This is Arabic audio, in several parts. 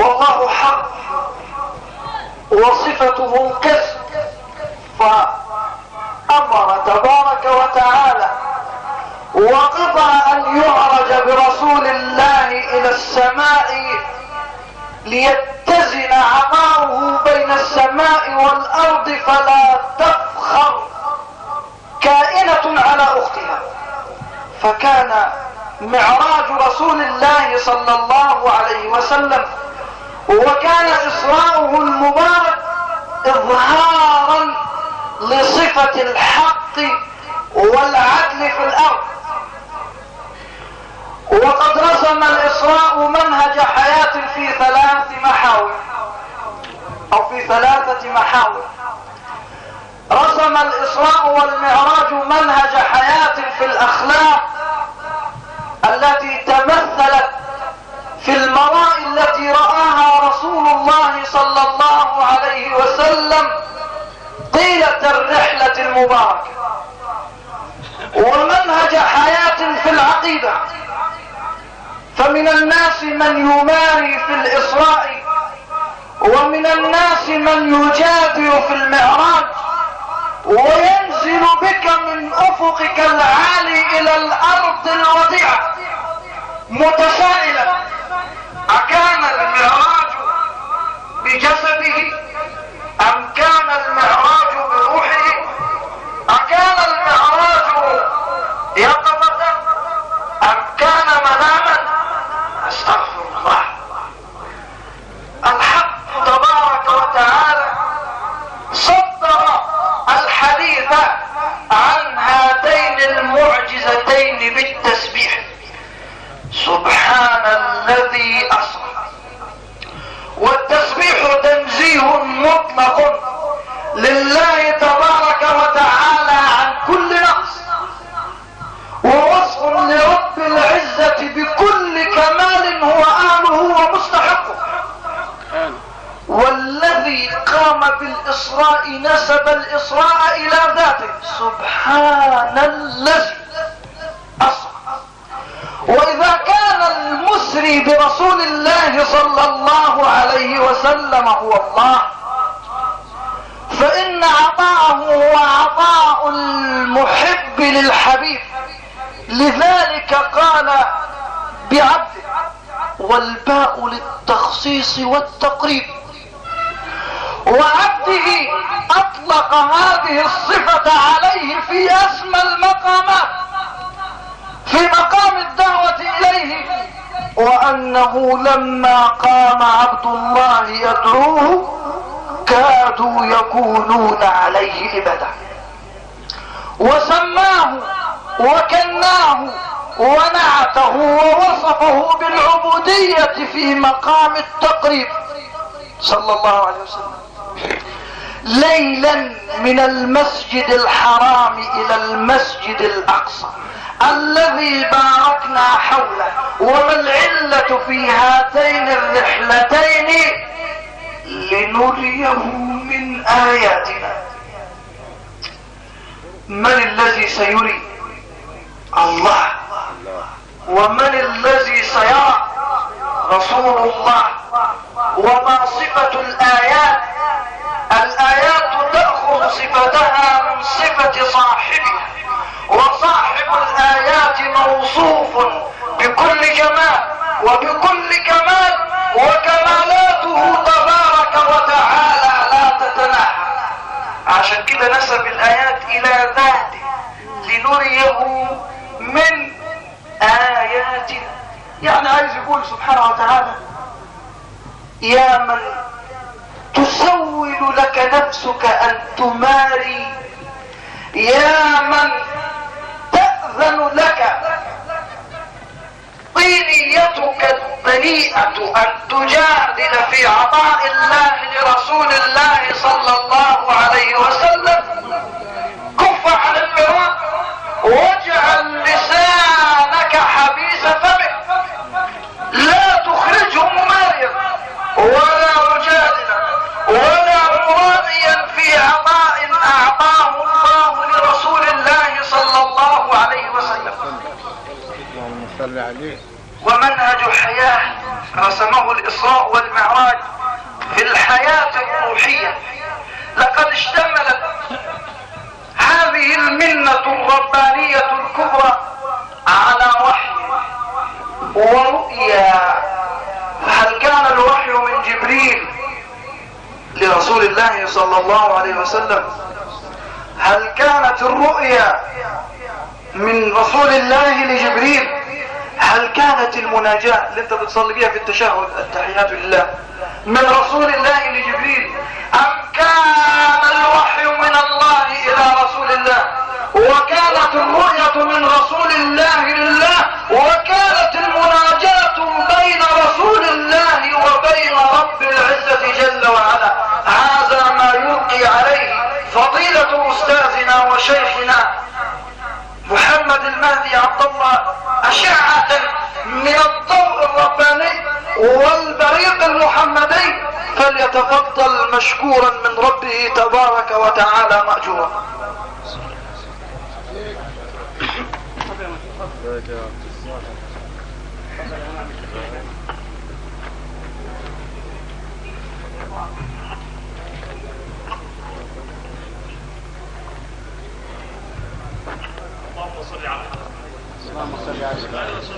والله حق وصفته القسم، فأمر تبارك وتعالى وقضى أن يعرج برسول الله إلى السماء ليتزن عماره بين السماء والأرض فلا تفخر كائنة على أختها. فكان معراج رسول الله صلى الله عليه وسلم وكان إسراؤه المبارك إظهارا لصفة الحق والعدل في الأرض. وقد رسم الإسراء منهج حياة في 3 محاور أو في 3 محاور. رسم الإسراء والمعراج منهج حياة في الأخلاق التي تمثلت في المرائي التي رآها رسول الله صلى الله عليه وسلم طيلة الرحلة المباركة، ومنهج حياة في العقيدة. فمن الناس من يماري في الإسراء، ومن الناس من يجادل في المعراج، وينزل بك من أفقك العالي إلى الأرض الوضيعة متسائلا: أكان المعراج بجسده أم كان المعراج بروحه؟ أكان المعراج يقظة أم كان مناما؟ أستغفر الله. الحق تبارك وتعالى صدر الحديث عن هاتين المعجزتين بالتسبيح: سبحان الذي أسرى. والتسبيح تنزيه مطلق لله تبارك وتعالى عن كل نقص، ووصف لرب العزة بكل كمال هو أهله ومستحقه. والذي قام بالإسراء نسب الإسراء إلى ذاته: سبحان الذي أسرى. وإذا كان المسري برسول الله صلى الله عليه وسلم هو الله، فإن عطاءه هو عطاء المحب للحبيب. لذلك قال بعبده، والباء للتخصيص والتقريب، وعبده أطلق هذه الصفة عليه في أسمى المقامات في مقام الدعوة إليه، وأنه لما قام عبد الله يدعوه كادوا يكونون عليه لبدا. وسماه وكناه ونعته ووصفه بالعبودية في مقام التقريب صلى الله عليه وسلم. ليلا من المسجد الحرام إلى المسجد الأقصى الذي باركنا حوله. وما العلة في هاتين الرحلتين؟ لنريه من آياتنا. من الذي سيري؟ الله. ومن الذي سيرى؟ رسول الله. وما صفة الآيات؟ الآيات تأخذ صفتها من صفة صاحبها، وصاحب الآيات موصوف بكل جمال وبكل كمال، وكمالاته تبارك وتعالى لا تتناهى. عشان كده نسب الآيات إلى ذاته: لنريه من آياتنا. يعني عايز يقول سبحانه وتعالى: يا من تسول لك نفسك أن تماري، يا من تأذن لك طينيتك الدنيئة أن تجادل في عطاء الله لرسول الله صلى الله عليه وسلم، كف عن المراء واجعل لسانك حبيس فمك، لا تخرجه مماريا ولا مجادلا ولا مرائيا في عطاء أعطاه الله لرسول الله صلى الله عليه وسلم. ومنهج حياة رسمه الإسراء والمعراج في الحياة الروحية. لقد اشتملت هذه المنة الربانية الكبرى على وحي ورؤيا. هل كان الوحي من جبريل لرسول الله صلى الله عليه وسلم؟ هل كانت الرؤيا من رسول الله لجبريل؟ هل كانت المناجاة اللي انت بتصلي بيها في التشهد التحيات لله من رسول الله لجبريل؟ ام كان الوحي من الله الى رسول الله، وكانت الرؤية من رسول الله لله، وكانت المناجاة بين رسول الله وبين رب العزة جل وعلا. هذا ما يلقي عليه فضيلة أستاذنا وشيخنا محمد المهدي عبد الله أشعة من الضوء الرباني والبريق المحمدي، فليتفضل مشكورا من ربه تبارك وتعالى مأجورا. اللهم صل على اللهم صل عليه صلى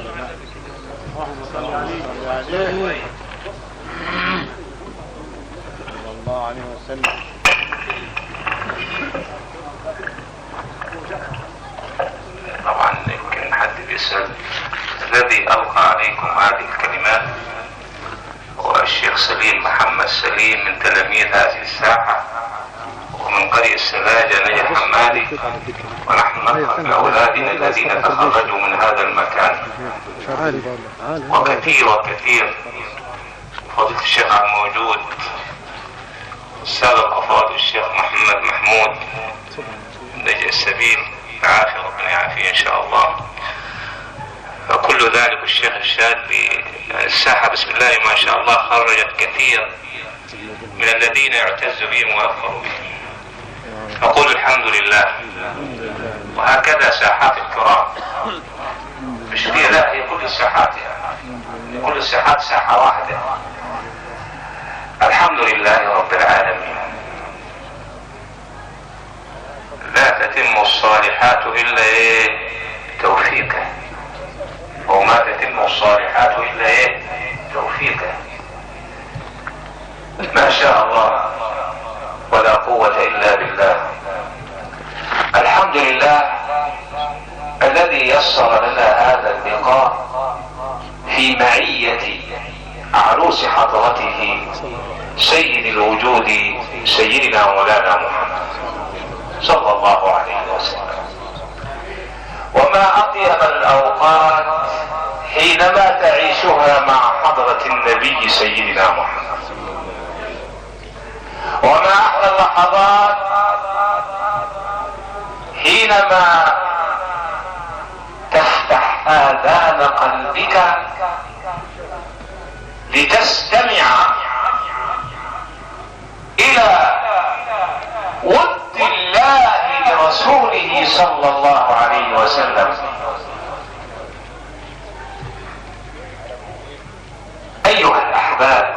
الله عليه وسلم. طبعا يمكن حد بيسأل الذي ألقى عليكم هذه الكلمات هو الشيخ سليم محمد سليم من تلاميذ هذه الساحة ومن قرية السلاجة نجا الحمادي، ونحن نفخر بأولادنا الذين تخرجوا من هذا المكان. وكثير وكثير فضيلة الشيخ عبد الموجود، السابق أفاضل الشيخ محمد محمود نجا السبيل، العافية ربنا يعافيه إن شاء الله. فكل ذلك الشيخ الشاذلي الساحة بسم الله ما شاء الله خرجت كثير من الذين يعتز بهم ويفخر بهم. نقول الحمد لله. وهكذا ساحات الكرام مش فيها، لا هي كل الساحات يعني كل الساحات ساحة واحدة. الحمد لله رب العالمين. لا تتم الصالحات إلا توفيقه، وما تتم الصالحات إلا توفيقه. ما شاء الله ولا قوة إلا بالله. الحمد لله الذي يسر لنا هذا اللقاء في معية عروس حضرته سيد الوجود سيدنا مولانا محمد صلى الله عليه وسلم. وما أطيب الأوقات حينما تعيشها مع حضرة النبي سيدنا محمد، وما أحلى اللحظات حينما تفتح آذان قلبك لتستمع إلى ود الله لرسوله صلى الله عليه وسلم. أيها الأحباب،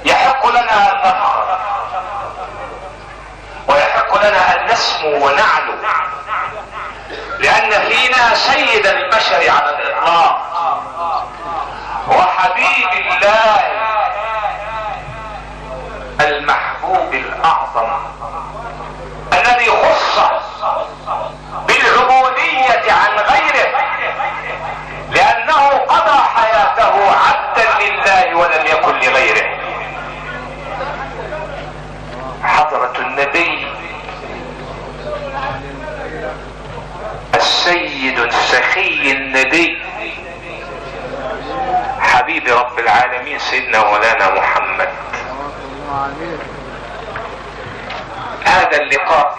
يحق لنا أن نفخر ويحق لنا أن نسمو ونعلو، لأن فينا سيد البشر على الإطلاق وحبيب الله المحبوب الأعظم الذي خص بالعبودية عن غيره، لأنه قضى حياته عبدا لله ولم يكن لغيره. حضرة النبي السيد السخي النبي حبيب رب العالمين سيدنا مولانا محمد. هذا اللقاء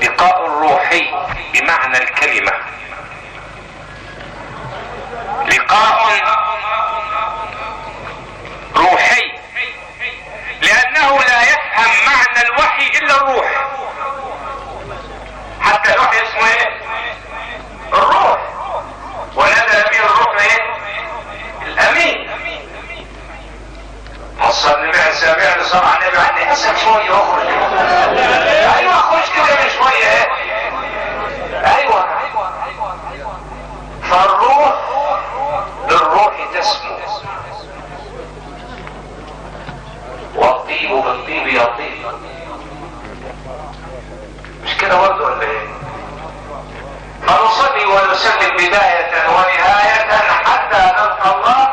لقاء روحي بمعنى الكلمة، لقاء روحي، لأنه لا يفهم معنى الوحي إلا الروح. حتى الوحي اسمه ايه؟ الروح، ونزل به الروح ايه؟ يخرج. ايوه خش كده شويه ايه. ايوه. فالروح بالروح تسمو، والطيب بالطيب يطيب. مش كده برضه ولا ايه؟ فنصلي ونسلم بداية ونهاية حتى نلقى الله،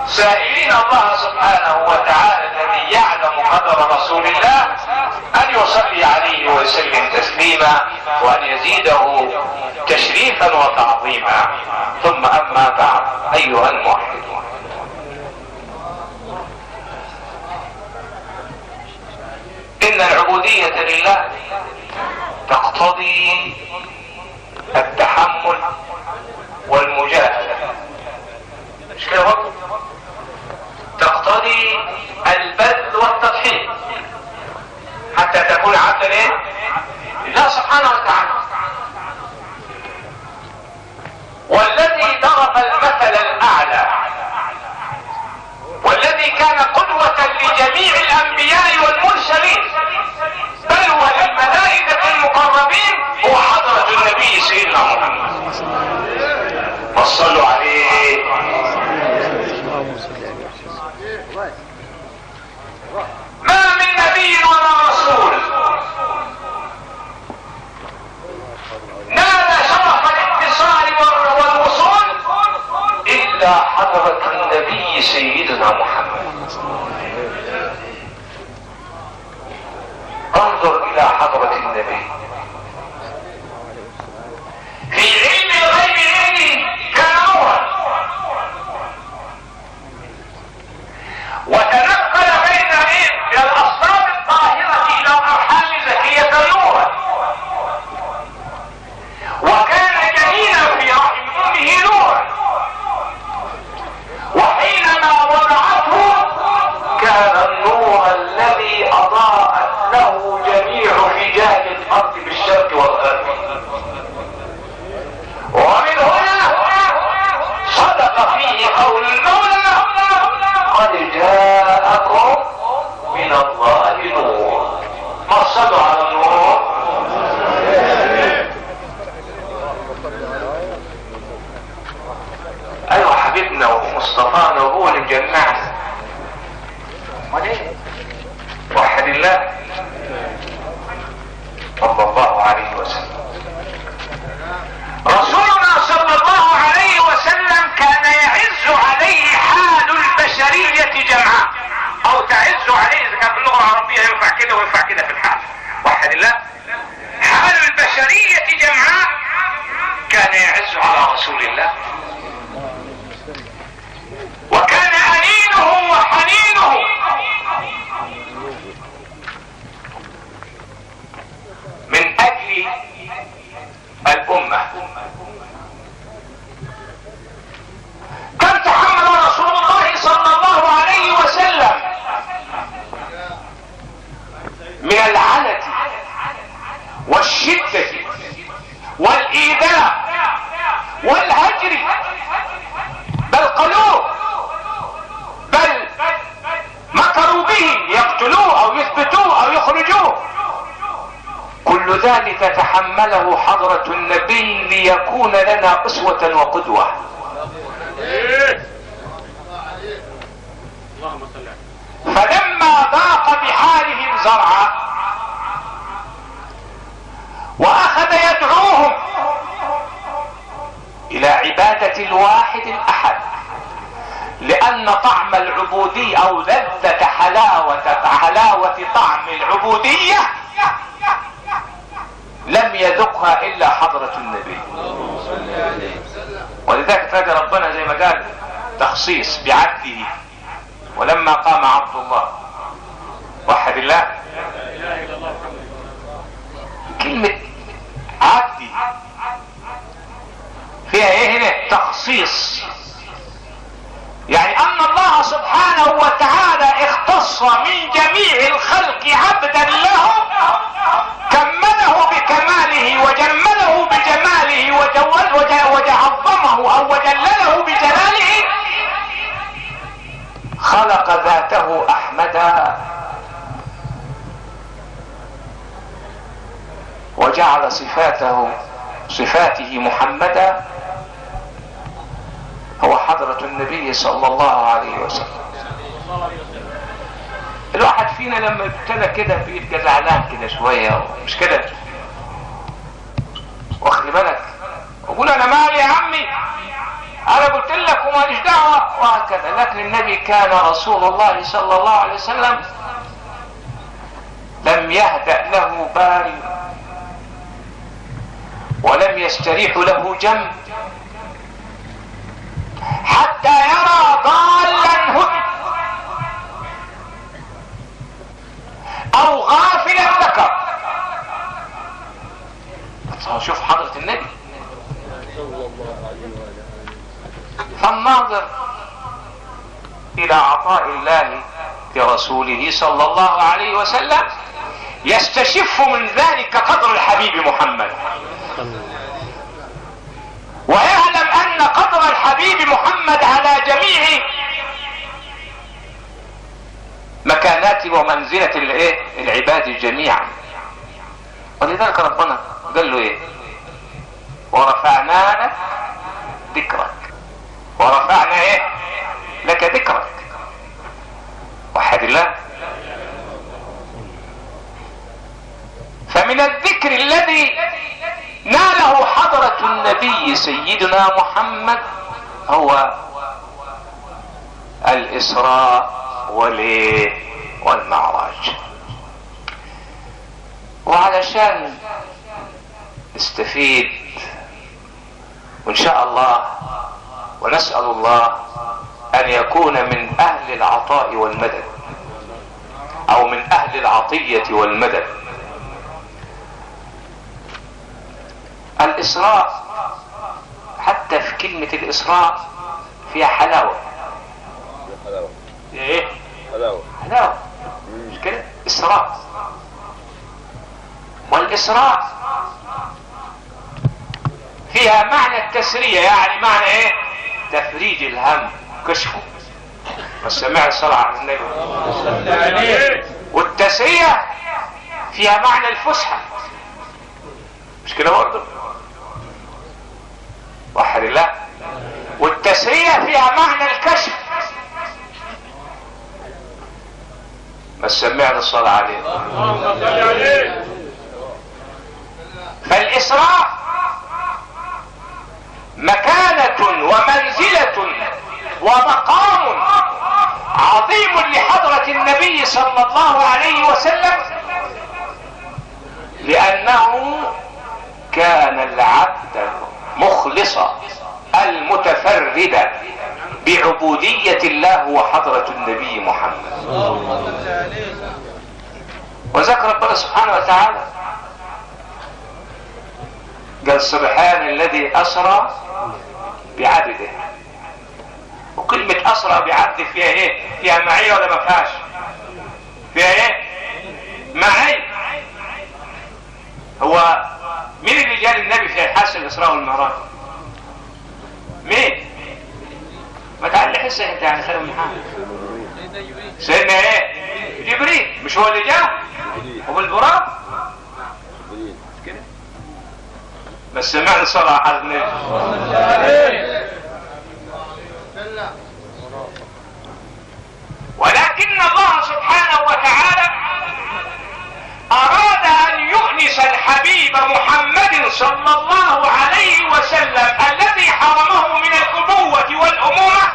سائلين الله سبحانه وتعالى الذي يعلم قدر رسول الله ان يصلي عليه ويسلم تسليما، وان يزيده تشريفا وتعظيما. ثم اما بعد ايها الموحدون، ان العبودية لله تقتضي التحمل والمجاهدة. مش كده برضه؟ تقتضي البذل والتضحية حتى تكون عبدا لله سبحانه وتعالى. والذي ضرب المثل الاعلى والذي كان قدوة لجميع الانبياء والمرسلين بل وللملائكة المقربين هو حضرة النبي سيدنا محمد. وصلوا عليه. ما من نبي ولا رسول نال شرف الاتصال والوصول الا حضرة النبي سيدنا محمد. انظر الى حضرة النبي في علم الغيب الذي كان نورا، وتنقل بين الاصنام الطاهرة الى الارحام زكية نورا، وكان جنينا في رحم امه نورا، وحينما وضعته كان النور الذي اضاءت له جميع رجال الارض بالشرق والغرب. ومن هنا صدق فيه قول المولى قد جاءكم من الله نور. ما صدوا على النور. ايوه حبيبنا ومصطفانا وهو اللي مجمعنا. وحد الله صلى الله عليه وسلم. رسولنا صلى الله عليه وسلم كان يعز عليه حال البشرية جمعاء، او تعز عليه اذا كان باللغة العربية ينفع كده وينفع كده في الحال. وحد الله. حال البشرية جمعاء كان يعز على رسول الله، وكان أنينه وحنينه من اجل الامة. كم تحمل رسول الله صلى الله عليه وسلم من العنة والشدة والايذاء والهجر، بل قالوه، بل مكروا به يقتلوه او يثبتوه او يخرجوه. كل ذلك تحمله حضرة النبي ليكون لنا اسوة وقدوة. فلما ضاق بحالهم زرعا واخذ يدعوهم الى عبادة الواحد الاحد، لان طعم العبودية او لذة حلاوة طعم العبودية لم يذقها الا حضرة النبي. ولذلك تلاقي ربنا زي ما قال تخصيص بعبده، ولما قام عبد الله. وحد الله. كلمة عبدي فيها ايه هنا؟ تخصيص، يعني ان الله سبحانه وتعالى اختص من جميع الخلق عبدا له، كمله بكماله وجمله بجماله وعظمه او وجلله بجلاله. خلق ذاته احمدا صفاته محمدا هو حضرة النبي صلى الله عليه وسلم. الواحد فينا لما ابتدى كده بيبقى زعلان كده شوية، مش كده؟ واخد بالك؟ وقول انا مالي يا عمي، انا قلت لك وماليش دعوة وهكذا. لكن النبي كان رسول الله صلى الله عليه وسلم لم يهدأ له بال ولم يستريح له جنب حتى يرى ضالا هدى او غافلا ذكر. شوف حضرة النبي، فالناظر الى عطاء الله لرسوله صلى الله عليه وسلم يستشف من ذلك قدر الحبيب محمد، ويعلم ان قدر الحبيب محمد على جميع مكانات ومنزلة العباد جميعا. ولذلك ربنا قال له ايه؟ ورفعنا لك ذكرك، ورفعنا ايه لك ذكرك. وحد الله. فمن الذكر الذي ناله حضرة النبي سيدنا محمد هو الإسراء والمعراج. وعلشان نستفيد وإن شاء الله ونسأل الله أن يكون من أهل العطاء والمدد أو من أهل العطية والمدد. الإسراء حتى في كلمة الإسراء فيها حلاوة. ايه؟ حلاوة مش كده؟ إسراء. والإسراء فيها معنى التسرية، يعني معنى ايه؟ تفريج الهم، كشفه. والسماع الصلاة على النبي. والتسرية فيها معنى الفسحة، مش كده برضه؟ وحد الله. والتسرية فيها معنى الكشف. بس سمعنا الصلاة عليه. فالإسراء مكانة ومنزلة ومقام عظيم لحضرة النبي صلى الله عليه وسلم، لأنه كان العبد مخلصا المتفرد بعبودية الله وحضرة النبي محمد. وذكر ربنا سبحانه وتعالى قال سبحان الذي أسرى بعبده. وكلمة أسرى بعبده فيها ايه؟ فيها معية ولا ما فيهاش؟ فيها ايه؟ معية. هو مين اللي جاء النبي في حادث الإسراء والمعراج؟ مين؟ ما تعال حسه انت يعني خير من حاجه. سيدنا ايه؟ جبريل. مش هو اللي جاء؟ هو البراق كده. بس سمعنا الصلاة على النبي. ولكن الله سبحانه وتعالى أراد أن يؤنس الحبيب محمد صلى الله عليه وسلم الذي حرمه من الأبوة والأمومة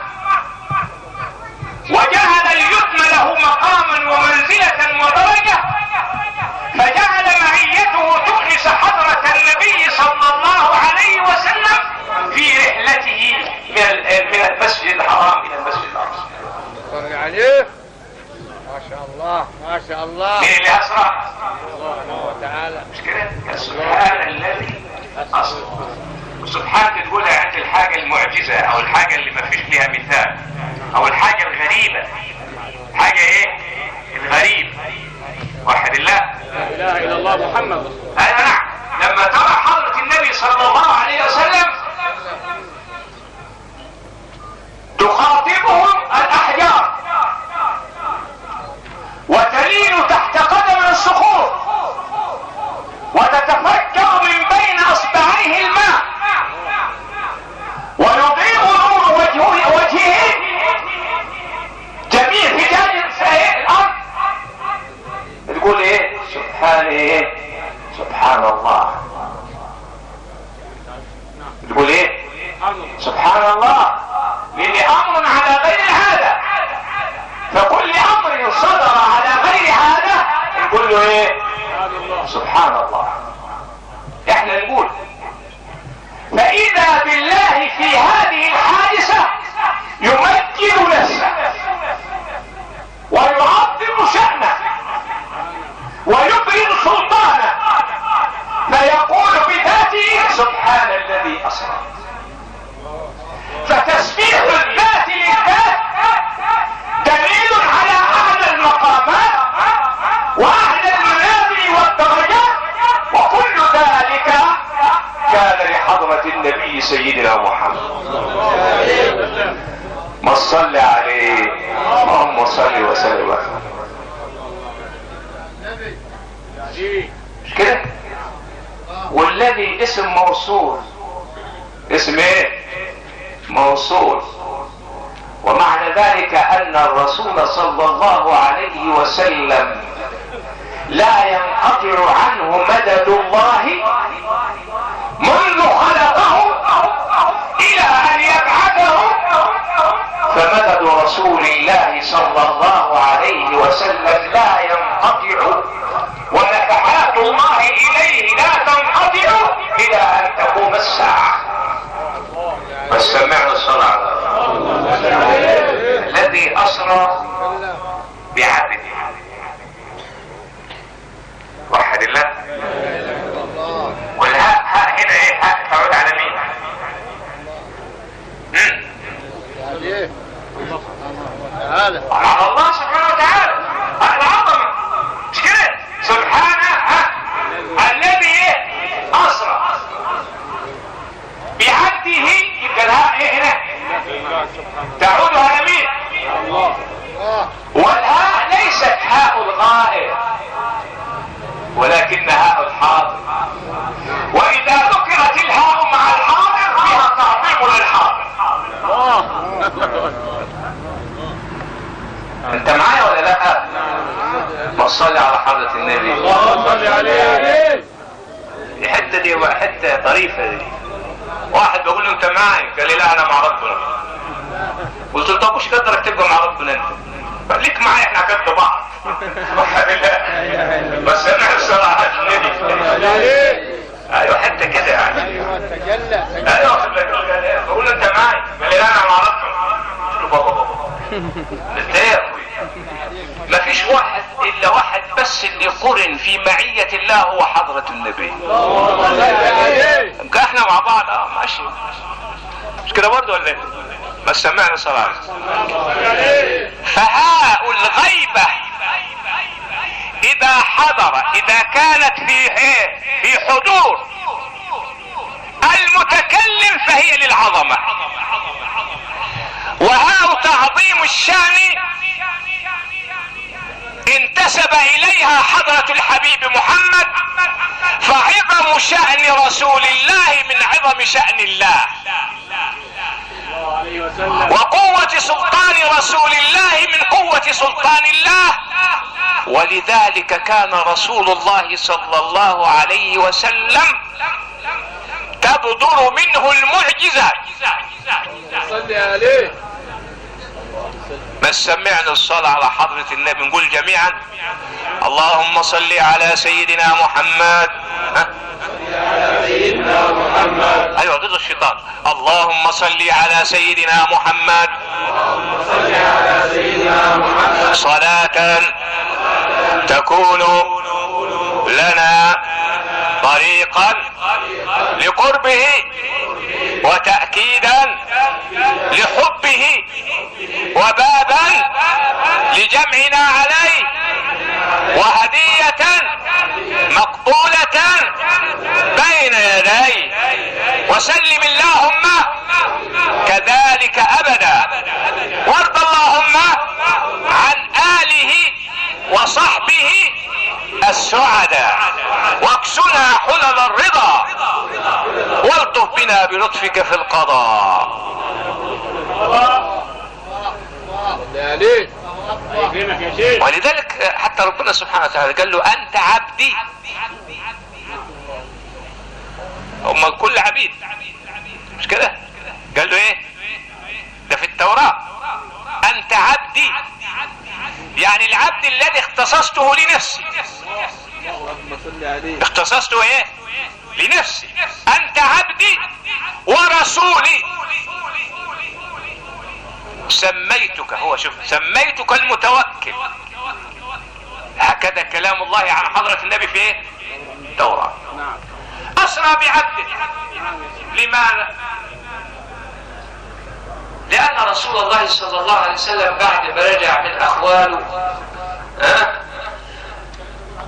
وجعل اليتم له مقاما ومنزلة ودرجة، فجعل معيته تؤنس حضرة النبي صلى الله عليه وسلم في رحلته من المسجد الحرام إلى المسجد الأقصى. صل عليه. ما شاء الله ما شاء الله. مين اللي أسرع؟ الله سبحانه وتعالى. مش كده؟ سبحان الذي أسرع. وسبحان تقولها عند الحاجة المعجزة أو الحاجة اللي ما فيش لها مثال أو الحاجة الغريبة. حاجة إيه؟ الغريب. واحد الله. لا إله إلا الله محمد. أيوة نعم. لما ترى حضرة النبي صلى الله عليه وسلم تخاطبهم الأحجار وتلين تحت قدم الصخور وتتفجر من سبحان الله، لان امر على غير هذا، فكل امر صدر على غير هذا نقول له ايه؟ سبحان الله. احنا نقول فاذا بالله في هذه الحادثة يمجد نفسه ويعظم شأنه ويبرز سلطانه، فيقول بذاته سبحان الذي اسرى. فتسبيح الذات للذات دليل على اعلى المقامات واعلى المنازل والدرجات، وكل ذلك كان لحضرة النبي سيدنا محمد. ما صلى عليه، اللهم صل وسلم. مش كده؟ والذي اسم موصول، اسم ايه؟ موصول. ومعنى ذلك ان الرسول صلى الله عليه وسلم لا ينقطع عنه مدد الله منذ خلقه الى ان يبعثه، فمدد رسول الله صلى الله عليه وسلم لا ينقطع، ونفحات الله اليه لا تنقطع الى ان تقوم الساعة. بس سمعنا الصلاة الذي اسرى بعبده. وحد الله. والهاء هنا ايه؟ هاء تعود على مين؟ على الله سبحانه وتعالى. العظمة مش كده؟ سبحانه الذي اسرى بعبده. يبقى الهاء ايه هنا؟ تعود على مين؟ والهاء ليست هاء الغائب ولكن هاء الحاضر، واذا ذكرت الهاء مع الحاضر فيها تعظيم للحاضر. انت معايا ولا لا؟ ما صلي على حضرة النبي. اللهم صل عليه. الحته دي حته طريفه دي. واحد بيقول له انت معايا، قال لي لا انا مع ربنا. قلت له طب وش قدرك تبقى مع ربنا انت؟ قال ليك معايا احنا قد بعض. بس انا الصلاة على النبي. ايوه حتى كده يعني. ايوه بقول له انت معايا، قال لي لا انا مع ربنا. قلت له بابا قلت ايه يا اخوي؟ ما فيش واحد الا واحد بس اللي قرن في معية الله هو حضرة النبي. احنا مع بعض ماشي، مش كده برضه ولا ايه؟ ما سمعنا صلاة. فهاء الغيبة اذا حضر، اذا كانت في حضور المتكلم فهي للعظمة، وهاء تعظيم الشأن انتسب اليها حضرة الحبيب محمد، فعظم شأن رسول الله من عظم شأن الله، وقوة سلطان رسول الله من قوة سلطان الله. ولذلك كان رسول الله صلى الله عليه وسلم تبدر منه المعجزة. صلي عليه. بس سمعنا الصلاة على حضرة النبي. نقول جميعا اللهم صل على سيدنا محمد. سيدنا محمد. ايوه ضد الشيطان. اللهم صل على سيدنا محمد. صل على سيدنا محمد. صلاة تكون لنا طريقا لقربه وتأكيدا لحبه وبابا لجمعنا عليه وهدية مقبولة بين يديه. وسلم اللهم كذلك أبدا، وارض اللهم عن آله وصحبه السعداء، واكسنا حلل الرضا، والطف بنا بلطفك في القضاء. ولذلك حتى ربنا سبحانه وتعالى قال له انت عبدي. هم كل عبيد مش كده؟ قال له ايه؟ ده في التوراة. انت عبدي، يعني العبد الذي اختصصته لنفسي. اختصصته ايه؟ لنفسي. انت عبدي ورسولي، سميتك، هو شوف، سميتك المتوكل. هكذا كلام الله عن حضرة النبي في ايه؟ التوراة. اسرى بعبده. لماذا؟ لان رسول الله صلى الله عليه وسلم بعد ما رجع من اخواله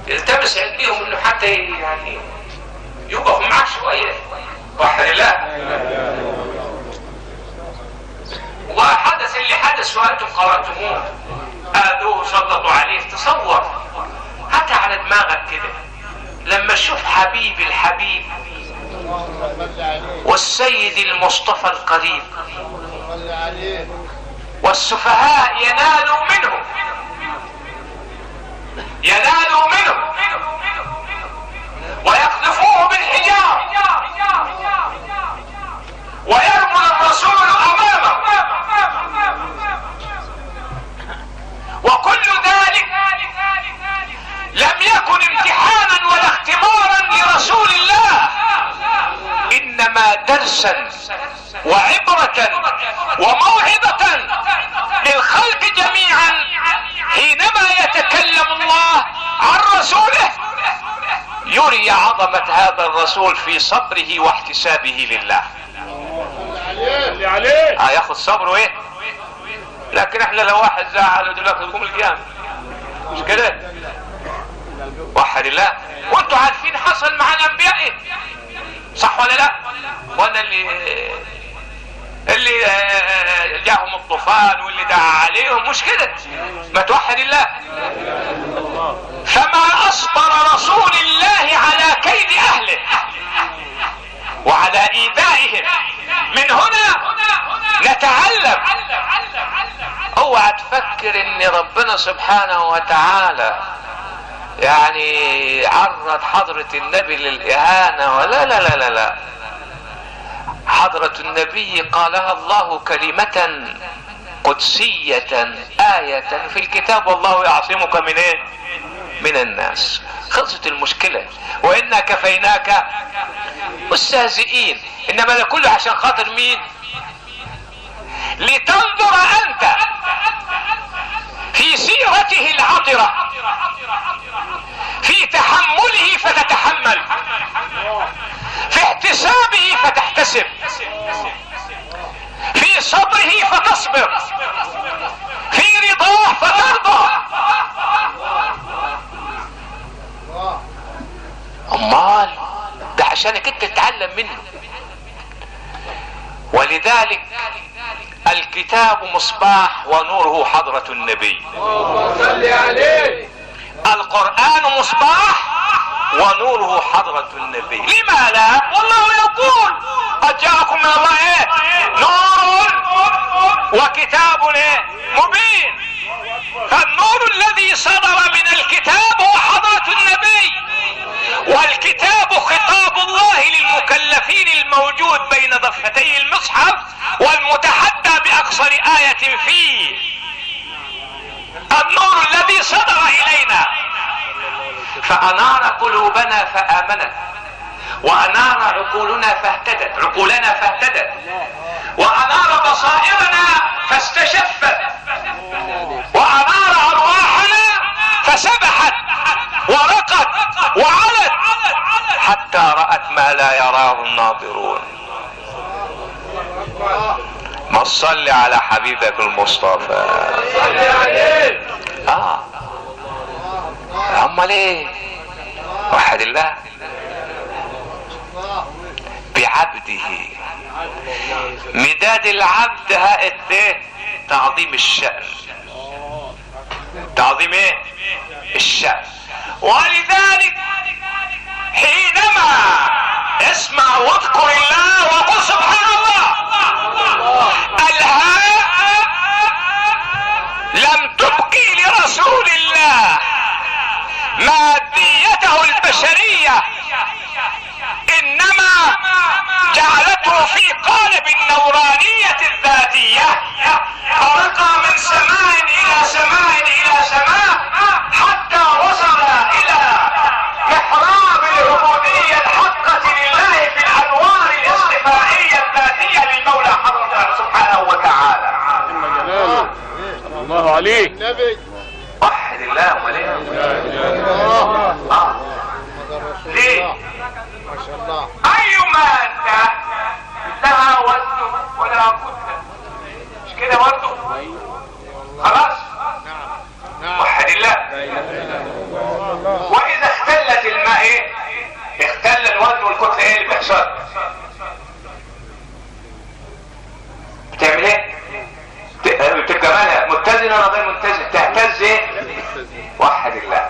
التمس عليهم انه حتى يعني يوقفوا معاه شويه. وحد الله. وحدث اللي حدث وانتم قرأتموه، اذوه سلطوا عليه. تصور حتى على دماغك كده لما تشوف حبيب الحبيب والسيد المصطفى القريب والسفهاء ينالوا منه ويقذفوه بالحجار ويرمل الرسول امامه، وكل ذلك لم يكن امتحانا ولا اختبارا لرسول الله، انما درسا وعبرة وموعظة للخلق جميعا حينما يتكلم الله عن رسوله يري عظمة هذا الرسول في صبره واحتسابه لله. ياخذ صبره ايه؟ لكن احنا لو واحد زعل دلوقتي تقوم القيامة، مش كده؟ وحد الله. وانتوا عارفين حصل مع الانبياء ايه؟ صح ولا لا؟ وانا اللي جاهم الطوفان واللي دعا عليهم، مش كده؟ ما توحد الله. فما اصبر رسول الله على كيد اهله وعلى ايذائهم. من هنا نتعلم. اوعى تفكر ان ربنا سبحانه وتعالى يعني عرض حضرة النبي للإهانة، ولا لا لا لا لا. حضرة النبي قالها الله كلمة قدسية آية في الكتاب، والله يعصمك من ايه؟ من الناس. خلصت المشكلة. وإنا كفيناك مستهزئين. انما ده كله عشان خاطر مين؟ لتنظر انت في سيرته العطرة، في تحمله فتتحمل، في احتسابه فتحتسب، في صبره فتصبر، في رضاه فترضى. امال ده عشانك انت تتعلم منه. ولذلك الكتاب مصباح ونوره حضرة النبي. صل عليه. القرآن مصباح ونوره حضرة النبي. لما لا؟ والله يقول قد جاءكم من الله ايه؟ نور وكتاب ايه؟ مبين. فالنور الذي صدر من الكتاب هو حضرة النبي، والكتاب خطاب الله للمكلفين الموجود بين ضفتي المصحف والمتحدى بأقصر آية فيه. النور الذي صدر إلينا فأنار قلوبنا فآمنت، وأنار عقولنا فاهتدت، وأنار بصائرنا فاستشفت، وأنار أرواحنا فسبحت ورقت وعلت حتى رأت ما لا يراه الناظرون. ما تصلي على حبيبك المصطفى. صل عليه. امال ايه؟ وحد الله. بعبده. مداد العبد هائت ايه؟ تعظيم الشأن. تعظيم ايه؟ الشأن. ولذلك حينما اسمع واذكر الله وقل سبحان الله، الهاء لم تبقي لرسول الله ماديته البشرية، انما جعلته في قالب النورانية الذاتية، فرقى من سماء الى سماء الى سماء حتى وصل الى محراب العبودية الحقة لله في الانوار الاصطفائية الذاتية للمولى حضرته سبحانه وتعالى. الله عليك. وحد الله وليه. ليه؟ ما شاء الله. اي مادة لها وزن ولها كتلة، مش كده برضه؟ خلاص؟ وحد الله. واذا اختلت الماء ايه؟ اختل الوزن والكتلة، ايه اللي بيحصل؟ بتعمل ايه؟ بتبقى مالها متزنة ولا غير متزنة؟ تهتز ايه؟ وحد الله.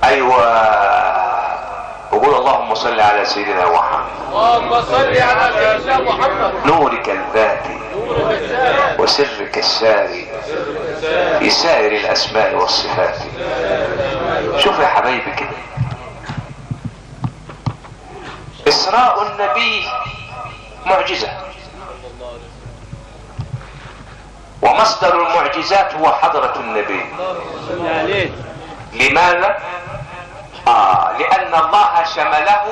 ايوه، وقول اللهم صل على سيدنا محمد. اللهم صل على سيدنا محمد. نورك الذاتي وسرك الساري في سائر الاسماء والصفات. شوف يا حبايبي كده، اسراء النبي معجزة، ومصدر المعجزات هو حضرة النبي. لماذا؟ لأن الله شمله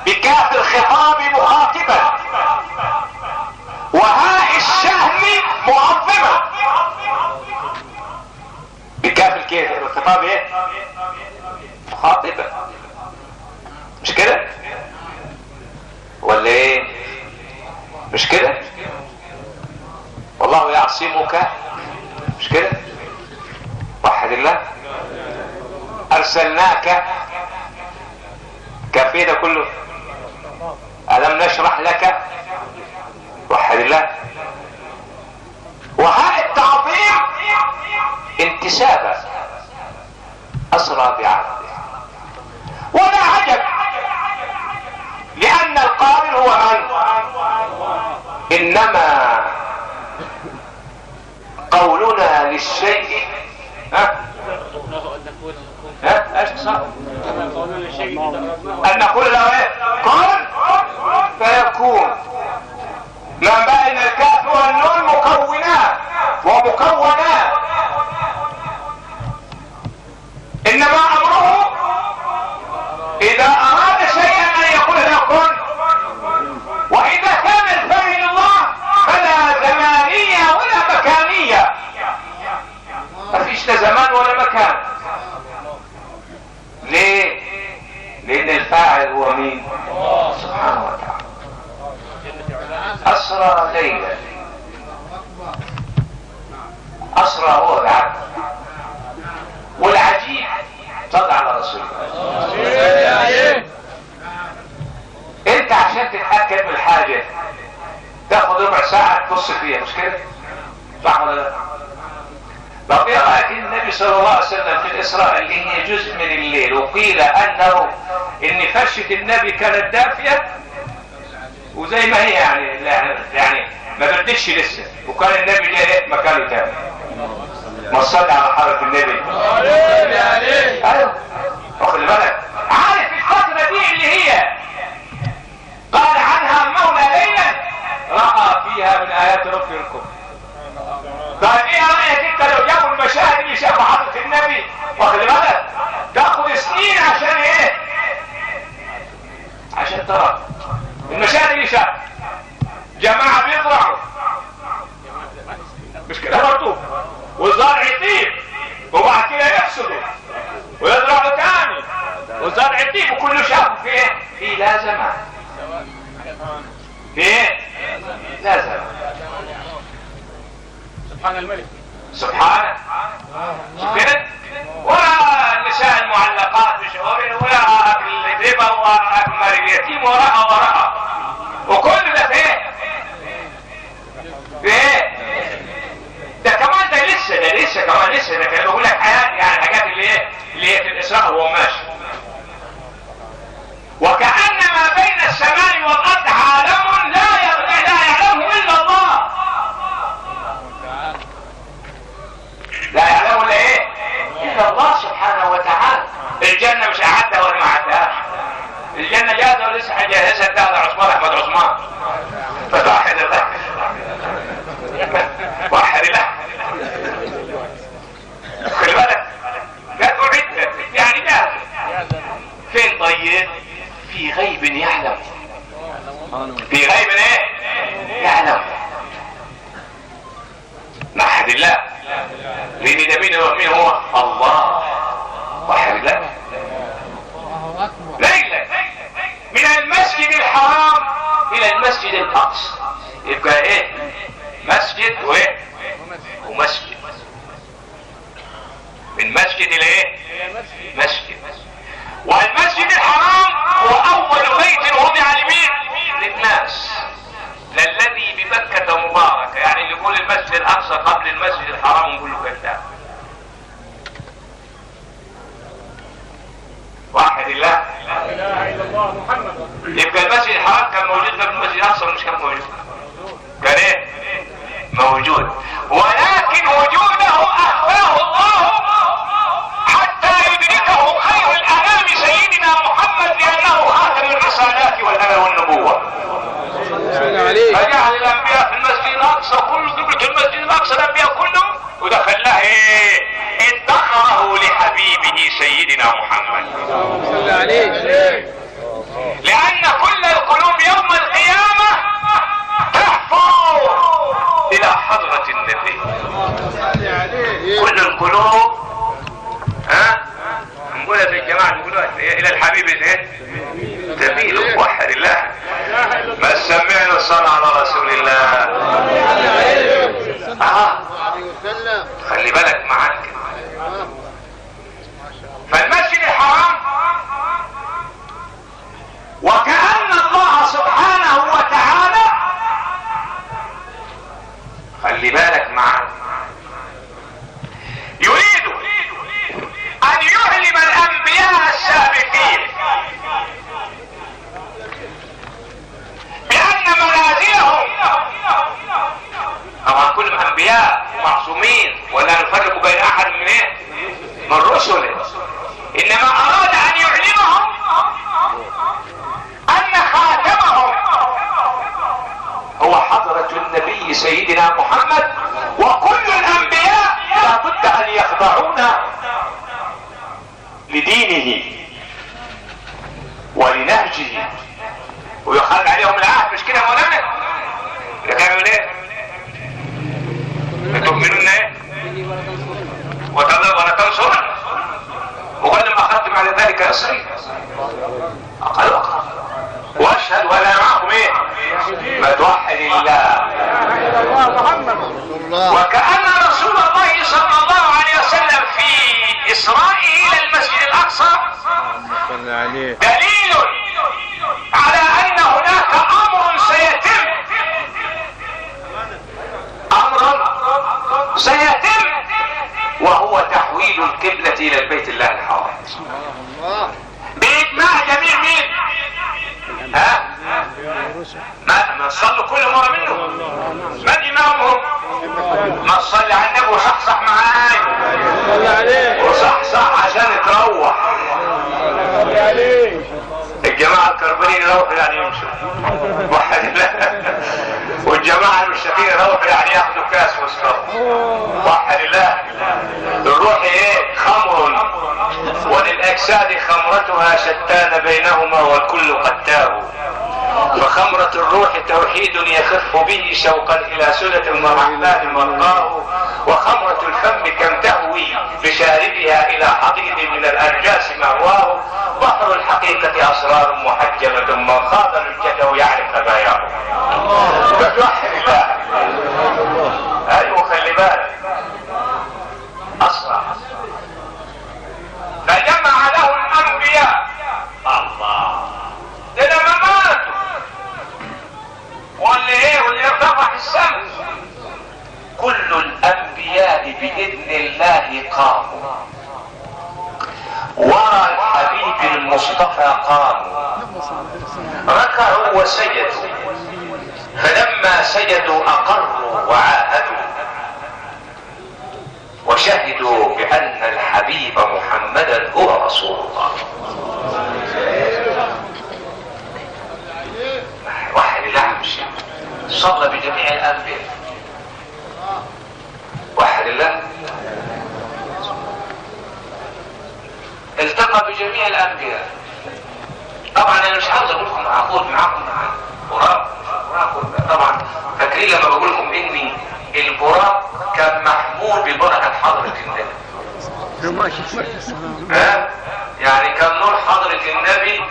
بكاف الخطاب مخاطبا وهاء الشهم معظما. بكاف الخطاب ايه؟ مخاطبا، مش كده؟ ولا ايه؟ مش كده؟ والله يعصمك، مش كده؟ وحد الله. ارسلناك، كان في ده كله. الم نشرح لك، وحد الله. وهاء التعظيم انتسابا، اسرى بعبده. ولا عجب، لان القائل هو من؟ انما قولنا للشيء ايش صح؟ ان نقول له ايه؟ كن فيكون. ما بين الكاف والنون مكونات ومكونات، انما امره اذا اراد شيئا ان يقول له كن. واذا كان الفعل الله فلا زمانية ولا مكانية، ما فيش لا زمان ولا مكان. ليه؟ لان الفاعل هو مين؟ سبحانه وتعالى. اسرى ليلا، اسرى هو العبد. والعجيب، صل على رسول الله. انت عشان تتاكد من الحاجه تاخد ربع ساعه تبص فيها، مش كده؟ صح ولا لا؟ طب ايه رايك النبي صلى الله عليه وسلم في الاسراء اللي هي جزء من الليل، وقيل انه ان فرشه النبي كانت دافيه وزي ما هي يعني ما بردش لسه، وكان النبي جاي مكانه تاني. ما صلي على حضرة النبي. ايوه، واخد بالك؟ عارف الفتره دي اللي هي قال عنها المولى ليلا راى فيها من ايات ربكم. طيب ايه رايك انت لو جابوا المشاهد اللي شافها حضرة النبي، واخد بالك؟ تاخد سنين عشان ايه؟ عشان ترى المشاهد اللي شافها. جماعه بيزرعوا، مش كده برضه؟ والزرع يطيب وبعد كده يحصدوا ويزرعوا تاني والزرع يطيب، وكله شافه في ايه؟ في لا زمان. في ايه؟ لا زمان. سبحان الملك. سبحانه. شوف كده؟ ولا النساء المعلقات بشعور، ولا الربا ومال اليتيم وراء وكل ده في ايه؟ في ايه؟ ده كمان ده لسه كمان بقول لك حاجات، يعني حاجات اللي هي في الاسراء وهو ماشي. وكأن ما بين السماء والارض عالم لا يعلمه الا الله. لا يعلمه الا ايه؟ الا الله سبحانه وتعالى. الجنه مش اعدها ولا ما اعدهاش. الجنه جاهزه ولسه هجهزها يعلم مع احد الله، لان ده مين هو الله واحد الله. ليلة من المسجد الحرام الى المسجد الاقصى يبقى ايه؟ مسجد وايه؟ ومسجد. من مسجد الى ايه؟ مسجد. والمسجد الحرام هو اول بيت وضع لمين؟ للناس. للذي بمكة مباركة، يعني اللي يقول المسجد الاقصى قبل المسجد الحرام نقول له كذاب. واحد الله لا اله الا الله محمد. يبقى المسجد الحرام كان موجود قبل المسجد الاقصى ولا مش كان موجود؟ كان ايه؟ موجود، ولكن وجوده اخفاه الله حتى يدركه خير الانام سيدنا محمد، لانه خاتم الرسالات والامل والنبوه. فجعل الانبياء في المسجد الاقصى كله، قبلة المسجد الاقصى الانبياء كلهم، ودخلها ايه؟ ادخره لحبيبه سيدنا محمد صلى عليه. لان كل القلوب يوم القيامه تحفو الى حضرة النبي. كل القلوب نقولها في الجماعة، نقولها الى الحبيب تميل. وحد الله. ما سمعنا الصلاة على رسول الله. خلي بالك معاك. فالمسجد الحرام وكأن الله سبحانه وتعالى، خلي بالك معاك، يريد ان يعلم الانبياء السابقين بان منازلهم، طبعا كلهم انبياء معصومين ولا نفرق بين احد من ايه؟ من رسله، انما اراد ان يعلمهم ان خاتمهم هو حضرة النبي سيدنا محمد. وكل الانبياء لابد ان يخضعون لدينه ولنهجه ويخال عليهم العهد. مش كده يا مولانا؟ تعملوا ايه؟ تؤمنون ايه؟ ولا تنصرون. وقال لما اخذتم على ذلك اصري اقل واشهد ولا معكم ايه؟ ما توحد الله. وكأن رسول الله صلى الله عليه وسلم في اسرائه الى المسجد الاقصى دليل على ان هناك امر سيتم، وهو تحويل القبلة الى البيت الله الحرام باجماع جميع مين؟ ما صلوا كل مرة منهم. من امامهم؟ ما تصلي على النبي وصحصح معاي وصحصح عشان تروح. الجماعة الكربانين يروحوا يعني يمشوا واحد الله، والجماعة المشتاقين يروحوا يعني ياخدوا كاس ويشربوا واحد الله. الروح ايه؟ خمر، وللاجساد خمرتها شتان بينهما والكل قد تاب. فخمرة الروح توحيد يخف به شوقا الى سنة الرحمن مرقاه، وخمرة الفم كم تهوي بشاربها الى حضيض من الانجاس مهواه. بحر الحقيقة اسرار محجمة، من خاض الجدو يعرف خباياه. فتوحد الله. ايوه خلي بالك اسرع. فجمع له الانبياء الله ده لما ماتوا واللي ايه واللي ارتفع في السماء، كل الانبياء باذن الله قاموا ورا الحبيب المصطفى، قاموا ركعوا وسجدوا، فلما سجدوا اقروا وعاهدوا وشهدوا بان الحبيب محمدا هو رسول الله. واحد الله مش صلى بجميع الانبياء. واحد الله التقى بجميع الانبياء. طبعا انا مش عاوز اقول لكم معقول معاكم وراكم طبعا فاكرين لما بقول لكم ان البراق كان محمول ببركة حضرة النبي؟ يعني كان نور حضرة النبي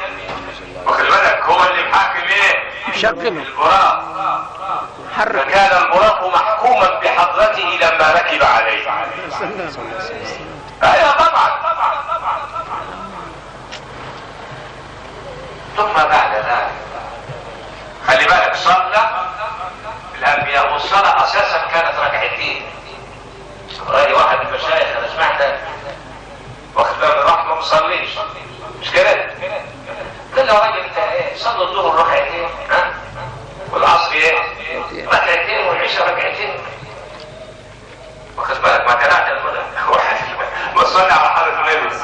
واخد بالك هو اللي محكم ايه؟ البراق. فكان البراق محكوما بحضرته لما ركب عليه. ايوه طبعا. ثم بعد ذلك خلي بالك صلى الانبياء، والصلاة اساسا كانت ركعتين. رأي واحد من المشايخ انا سمعت واخد بالك راح ما بيصليش مش كده؟ قال له يا راجل انت ايه؟ صلوا الظهر ركعتين ها؟ والعصر ايه؟ ركعتين والعشاء ركعتين. واخد بالك ما تنعت واحد ما صلي على حضرة النبي.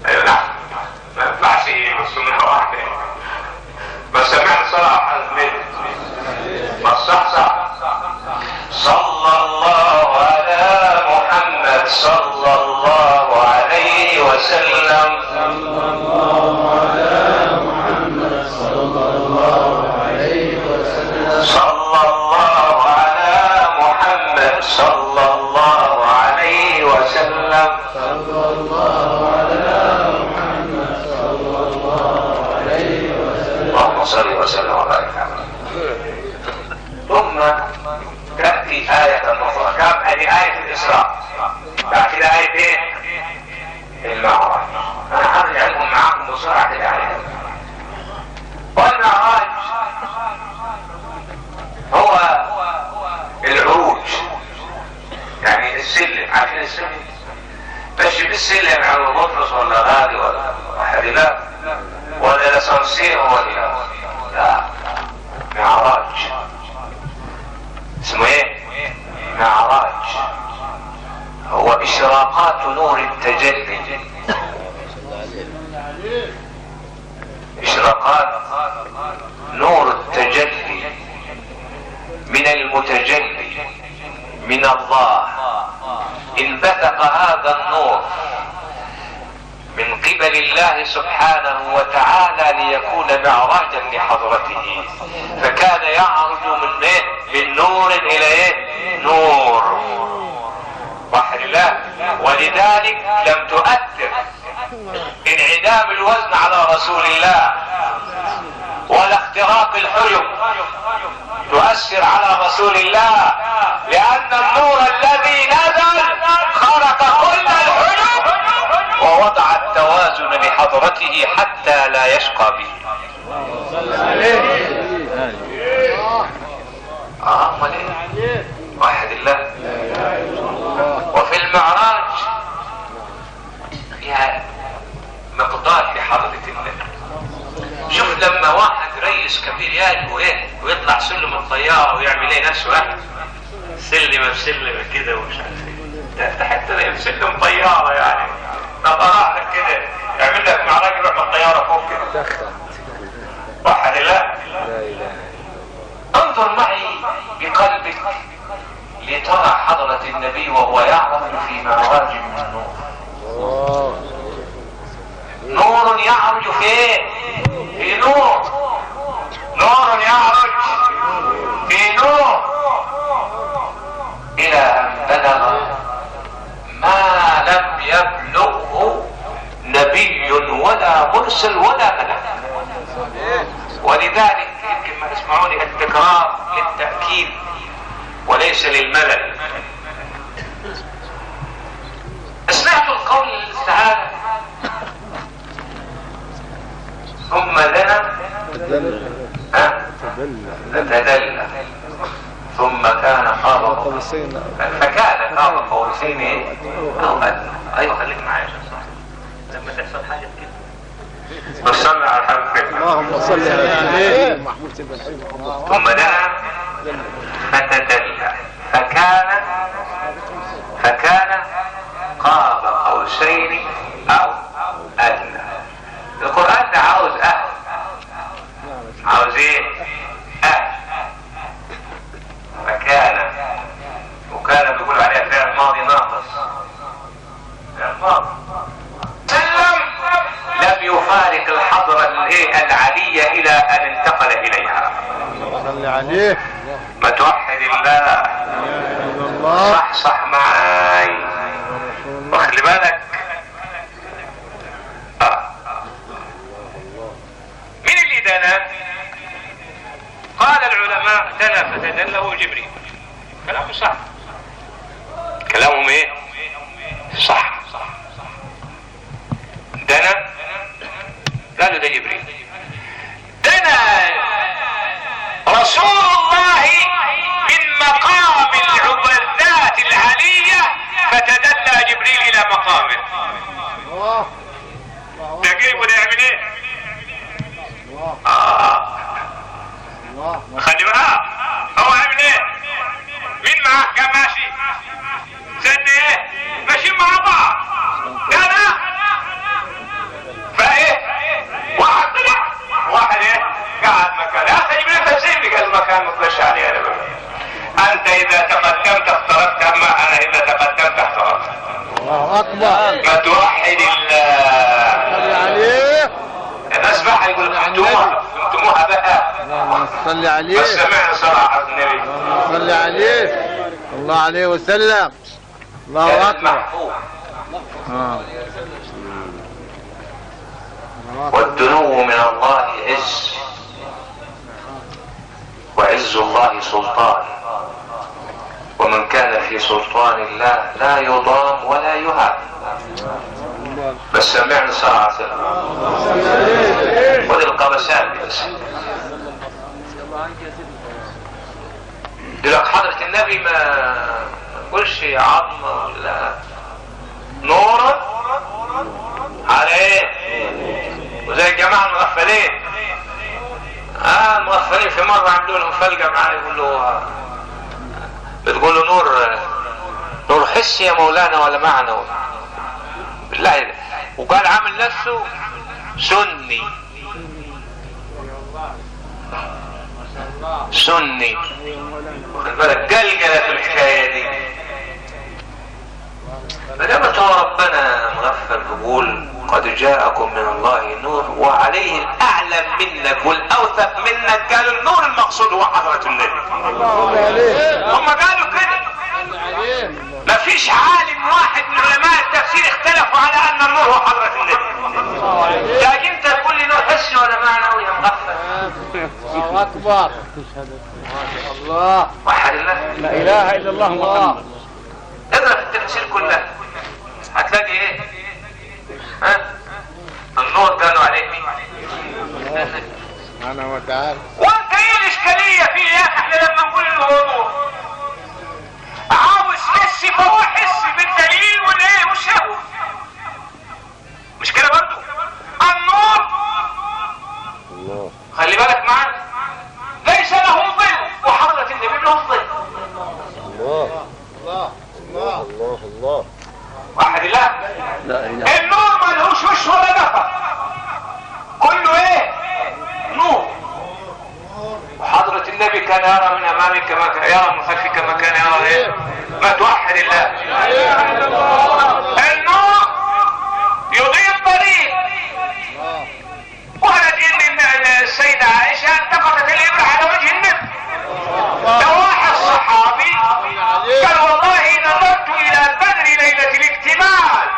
ايوه نعم ما ينفعش السنة واحدة بس سمعنا صلاة على حضرة النبي ما صح. صلى الله على محمد صلى الله عليه وسلم. صلى الله على محمد صلى الله عليه وسلم. صلى الله على محمد صلى الله عليه وسلم. صلى الله على محمد صلى الله عليه وسلم. اللهم صل وسلم وبارك عليه. ثم تأتي آية أخرى. كم هذه آية الإسراء؟ بعد كده آية إيه؟ المعراج. أنا هرجع لكم معاكم بسرعة الآية. والمعراج هو العروج، يعني السلم. عارفين السلم؟ ماشي بالسلم على المطرس ولا غالي ولا حريلات ولا الأسانسير ولا لا، معراج. اسمه ايه؟ معراج. هو اشراقات نور التجلي. اشراقات نور التجلي من المتجلي من الله. انبثق هذا النور من قبل الله سبحانه وتعالى ليكون معراجا لحضرته. فكان يعرج من نور الى ايه؟ نور. وحد الله. ولذلك لم تؤثر انعدام الوزن على رسول الله ولا اختراق الحجب تؤثر على رسول الله، لان النور الذي نزل خرق كل الحجب ووضع التوازن لحضرته حتى لا يشقى به. واحد الله. وفي المعراج فيها مقدار لحضرة النبي. شوف لما واحد رئيس كبير يجي وايه ويطلع سلم الطيارة ويعمل ايه نفسه واحد سلمة بسلمة كده ومش عارف ايه، ده حتى سلم طيارة يعني نطلع لك كده يعمل لك معراج يروح من الطيارة فوق كده. واحد الله. انظر معي بقلبك لترى حضرة النبي وهو يعرج في معراج من النور. نور يعرج في ايه؟ في نور. نور يعرج في نور الى ان بلغ ما لم يبلغه نبي ولا مرسل ولا ملك. ولذلك يمكن ما تسمعوني التكرار للتأكيد وليس للملل. سمعت القول تعالى ثم لنا تدلى ثم كان قاب قوسين فكان قاب قوسين او ادنى. ايوه خليك معايا لما تحصل حاجه كده وصلنا على الحبيب. اللهم صل على محمود. ثم دنا فتدلى فكان قاب قوسين او ادنى. القرآن ده عاوز اهل. عاوز ايه؟ اهل. فكان وكان بيقول عليها فعل ماضي ناقص. فعل ماضي. سلم لم يفارق الحق الحضرة العالية الى ان انتقل اليها. صل عليه. ما توحد الله. صح معاي واخلي بالك. مين اللي دنا؟ قال العلماء دنا فتدله جبريل. كلامه صح. كلامهم ايه؟ صح. دنا قالوا ده جبريل. دنا رسول الله من مقام الذات العلية فتدلى جبريل الى مقامه. ده كيف وده يعمل ايه؟ خلي بقى هو عامل ايه؟ مين معاه؟ كان ماشي سد ايه؟ ماشيين مع بعض. انا فايه؟ واحد طلع واحد ايه؟ قاعد مكان. يا اخي جبريل تفسير قال المكان ما تطلعش عليه. انا بقى انت اذا تقدمت اخترقت، اما انا اذا تقدمت اخترقت. الله اكبر. ما توحد الله. صل عليه. الناس بقى يقول فهمتموها بقى. اللهم صل عليه. بس سمعنا صراحة النبي صل عليه الله عليه وسلم. الله اكبر. والدنو من الله عز، وعز الله سلطان، ومن كان في سلطان الله لا يضام ولا يهاب. بس سمعنا صراحة خذ القبسات بس. لك حضرة النبي ما قلش عظمة ولا نورا على ايه؟ وزي الجماعة المغفلين. المغفلين في مرة عملوا لهم فلقة معاه يقول له بتقول له نور حسي يا مولانا ولا معنى بالله. وقال عامل نفسه سني واخد بالك قلقلة في الحكاية دي. فدام هو ربنا مغفل بيقول قد جاءكم من الله نور وعليه الاعلم منك والاوثق منك. قالوا النور المقصود هو حضرة النبي. هم قالوا كده. ما فيش عالم واحد من علماء التفسير اختلفوا على ان النور هو حضرة النبي. لكن انت تقول لي نور حسي ولا معنوي يا مغفل. الله اكبر. الله وحد الله. لا اله الا الله محمد. اقرا في التفسير كلها هتلاقي ايه؟ النور قالوا عليه مين؟ سبحانه وتعالى. وانت ايه الاشكاليه فيه يا اخي؟ احنا لما نقول له هو نور عاوز حسي فهو حسي بالدليل والايه والشهوه. مش كده برضه؟ النور خلي بالك معانا ليس له ظل وحضرة النبي له ظل. الله واحد الله. النور ما لهوش وش ولا نفق، كله ايه؟ نور. وحضرة النبي كان يرى من امامه كما كان يرى من خلفه كما كان يرى ايه؟ ما توحد الله. النور يضيء الطريق. وقالت ان السيدة عائشة انتقدت الابرة على وجه النبي. لو واحد صحابي قال والله نظرت الى البدر ليلة الاكتمال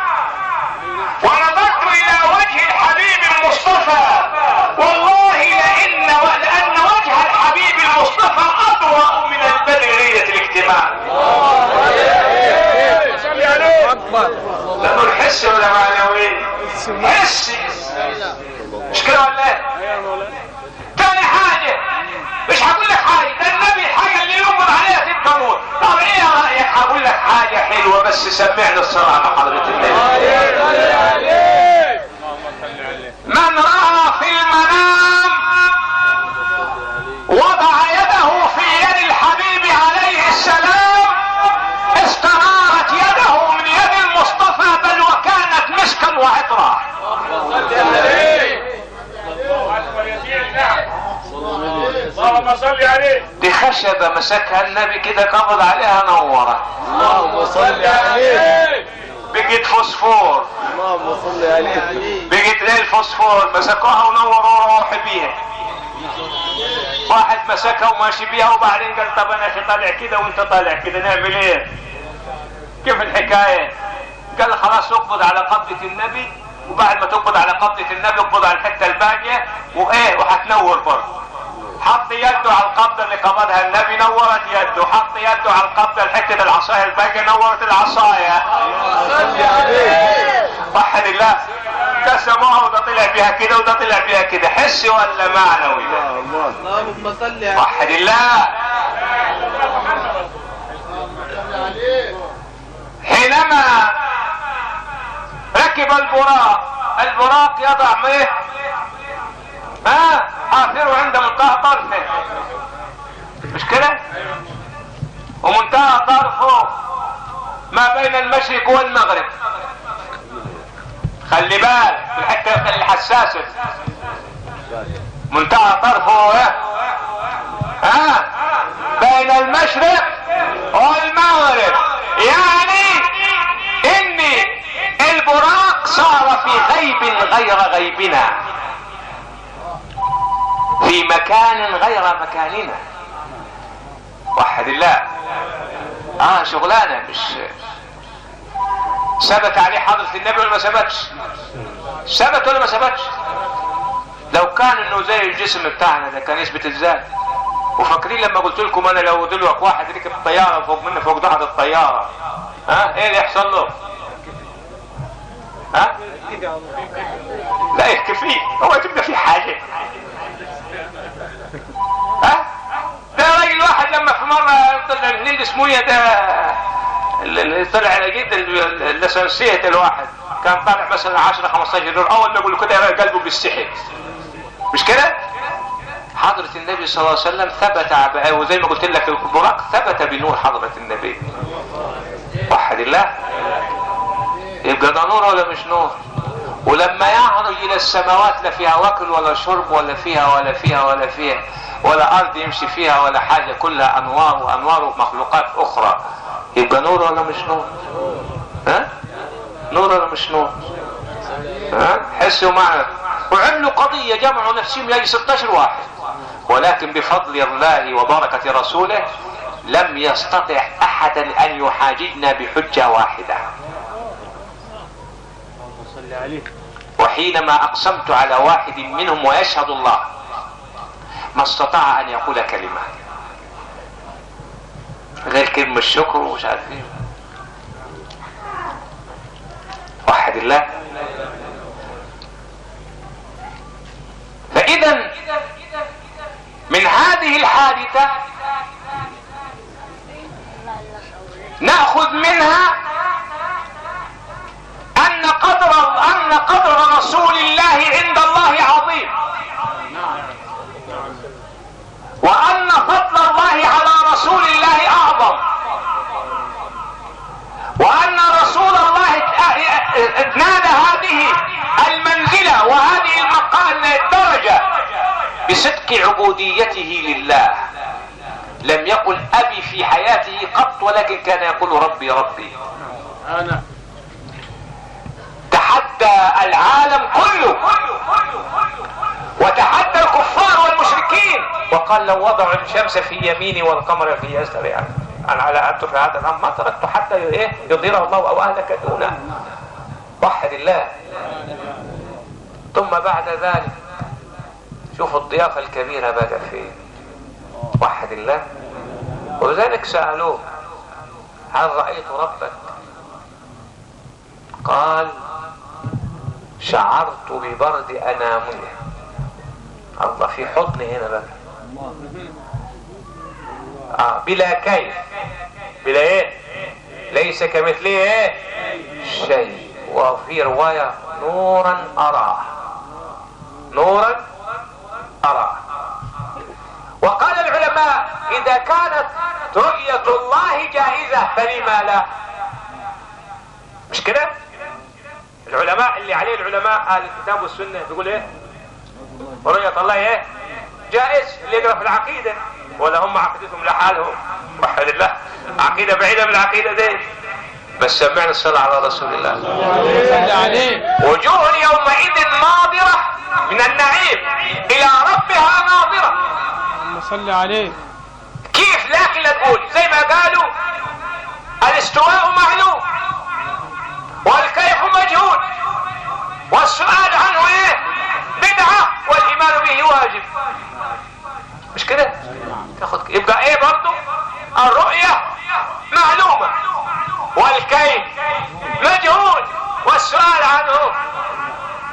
ونظرت الى وجه الحبيب المصطفى والله لان وجه الحبيب المصطفى اضوأ من البدر ليلة الاكتمال. لانه الحس ولا معنوي؟ حسي. مش كده ولا ايه؟ تاني حاجة مش هقول لك حاجة، ده النبي الحاجة اللي يؤمر عليها تبقى نور. طب ايه رأيك هقول لك حاجة حلوة بس سمعني الصلاة مع حضرة النبي. من رأى في المنام وضع يده في يد الحبيب عليه السلام استنارت يده من يد المصطفى بل وكانت مسكا وعطرا. اللهم صل عليه. دي خشبة مسكها النبي كده قبض عليها نورت. اللهم صل عليه. بقت فوسفور. اللهم صل عليه. بقت زي الفوسفور، مسكوها ونوروا روحي بيها. واحد مسكها وماشي بيها وبعدين قال طب انا طالع كده وانت طالع كده نعمل ايه؟ كيف الحكايه؟ قال خلاص اقبض على قبضة النبي، وبعد ما تقبض على قبضة النبي اقبض على الحته الباقيه وايه وهتنور برضه. حط يده على القبضه اللي قبضها النبي نورت يده، حط يده على القبضه الحته العصايه الباقيه نورت العصايه. وحد الله. قسموها وده طلع بيها كده وده طلع بيها كده، حسي ولا معنوي؟ اللهم صل على وحد الله. حينما ركب البراق يضع ايه؟ حافره عند منتهى طرفه، مش كده؟ ومنتهى طرفه ما بين المشرق والمغرب. خلي بالك في الحته الحساسه، منتهى طرفه بين المشرق والمغرب، يعني ان البراق صار في غيب غير غيبنا، في مكان غير مكاننا. وحد الله. شغلانه. مش ثبت عليه حضرة النبي ولا ما ثبتش؟ ثبت ولا ما ثبتش؟ لو كان انه زي الجسم بتاعنا ده كان يثبت ازاي؟ وفاكرين لما قلت لكم انا لو دلوقتي واحد ركب الطياره فوق منه فوق ظهر الطياره ايه اللي يحصل له؟ لا يحكي فيه، هو تبدا فيه حاجه. ده راجل واحد لما في مره طلع الهلال اسمه ده اللي طلع جدا اللسانسيه الواحد كان طالع مثلا 10 15 دور، اول ما يقول كده قلبه بيستحي، مش كده؟ حضرة النبي صلى الله عليه وسلم ثبت، وزي ما قلت لك البراق ثبت بنور حضرة النبي. وحد الله. يبقى ده نور ولا مش نور؟ ولما يعرج الى السماوات لا فيها وكل ولا شرب ولا فيها ولا ارض يمشي فيها ولا حاجه، كلها انوار وانوار مخلوقات اخرى، يبقى نور ولا مش نور؟ نور ولا مش نور؟ حسوا معنا. وعملوا قضيه جمعوا نفسهم يجي 16 واحد، ولكن بفضل الله وبركه رسوله لم يستطع احدا ان يحاججنا بحجه واحده. وحينما اقسمت على واحد منهم ويشهد الله ما استطاع ان يقول كلمه غير كلمه الشكر ومش عارف ايه. وحد الله. فاذا من هذه الحادثه ناخذ منها ان قدر رسول الله عند الله عظيم، وان فضل الله على رسول الله اعظم، وان رسول الله نال هذه المنزله وهذه الدرجه بصدق عبوديته لله. لم يقل ابي في حياته قط، ولكن كان يقول ربي ربي. أنا تحدى العالم كله وتحدى الكفار والمشركين، وقال لو وضعوا الشمس في يميني والقمر في يسري انا على ان في هذا الامر ما تركت حتى يظهره الله او اهلك دونه. وحد الله. ثم بعد ذلك شوفوا الضيافه الكبيره بقى فين. وحد الله. ولذلك سالوه هل رايت ربك؟ قال شعرت ببرد انامله. الله في حضني هنا بقى بلا كيف، بلا ايه، ليس كمثله شيء. وفي روايه نورا اراه، نورا اراه. وقال العلماء اذا كانت رؤيه الله جائزه فلما لا؟ مش كده؟ العلماء اللي عليه العلماء اهل الكتاب والسنه بيقول ايه؟ رؤية الله ايه؟ جائز. اللي يقرا في العقيده ولا هم عقيدتهم لحالهم. وحد الله. عقيده بعيده من العقيده دي. بس سمعنا الصلاة على رسول الله. صل عليه. وجوه يومئذ ناظرة من النعيم إلى ربها ناظرة. صل عليه. كيف؟ لكن لا تقول زي ما قالوا الاستواء معلوم والكيف مجهول والسؤال عنه ايه؟ بدعة والايمان به واجب. مش كده؟ تاخد يبقى ايه برضو؟ الرؤية معلومة والكيف مجهول والسؤال عنه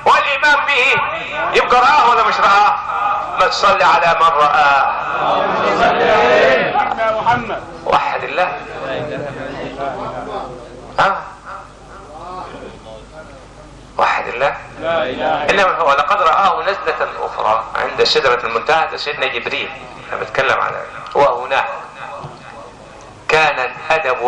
والايمان به. يبقى رآه ولا مش رآه؟ ما تصلي على من رآه. محمد. وحد الله. وحد الله. لا اله. انما هو لقد رآه نزلة اخرى عند سدرة المنتهى. ده سيدنا جبريل. انا بتكلم على وهناك كان الادب